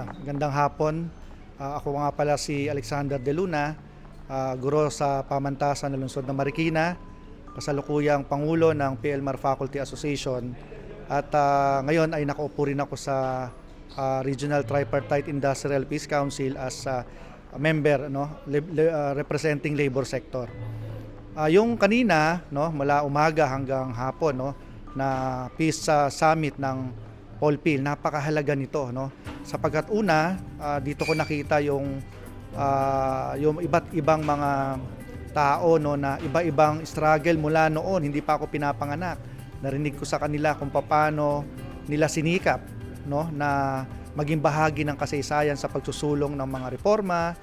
Gandang hapon. Ako nga pala si Alexander De Luna, guro sa pamantasan ng lungsod ng Marikina, kasalukuyang Pangulo ng PLMAR Faculty Association at ngayon ay nakaupo rin ako sa Regional Tripartite Industrial Peace Council as a member, representing labor sector. Yung kanina, mula umaga hanggang hapon, na Peace Summit ng Polpil, napakahalaga nito, sapagkat una, dito ko nakita yung iba't ibang mga tao, na iba-ibang struggle mula noon, hindi pa ako pinapanganak. Narinig ko sa kanila kung paano nila sinikap, na maging bahagi ng kasaysayan sa pagsusulong ng mga reforma,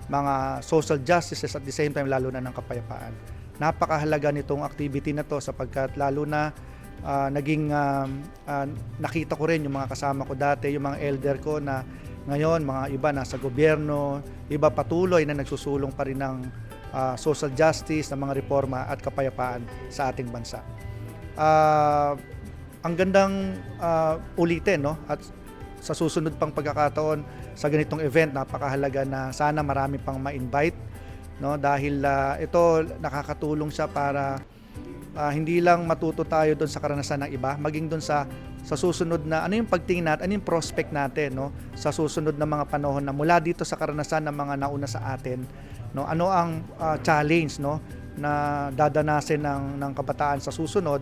mga social justices, at the same time lalo na ng kapayapaan. Napakahalaga nitong activity na to sapagkat lalo na nakita ko rin yung mga kasama ko dati, yung mga elder ko na ngayon mga iba nasa gobyerno, iba patuloy na nagsusulong pa rin ng social justice, ng mga reforma at kapayapaan sa ating bansa. Ang gandang ulitin, at sa susunod pang pagkakataon sa ganitong event, napakahalaga na sana marami pang ma-invite, dahil ito nakakatulong siya para hindi lang matuto tayo doon sa karanasan ng iba, maging doon sa susunod na ano yung pagtingin natin, ano yung prospect natin, sa susunod na mga panahon na mula dito sa karanasan ng mga nauna sa atin, ano ang challenge, na dadanasin ng kabataan sa susunod,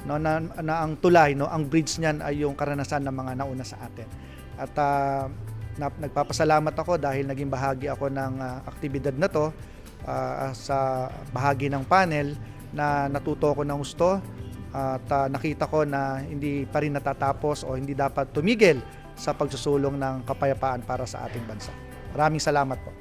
na ang tulay, ang bridge niyan ay yung karanasan ng mga nauna sa atin. At nagpapasalamat ako dahil naging bahagi ako ng aktibidad na to, sa bahagi ng panel na natuto ko ng gusto at nakita ko na hindi pa rin natatapos o hindi dapat tumigil sa pagsusulong ng kapayapaan para sa ating bansa. Maraming salamat po.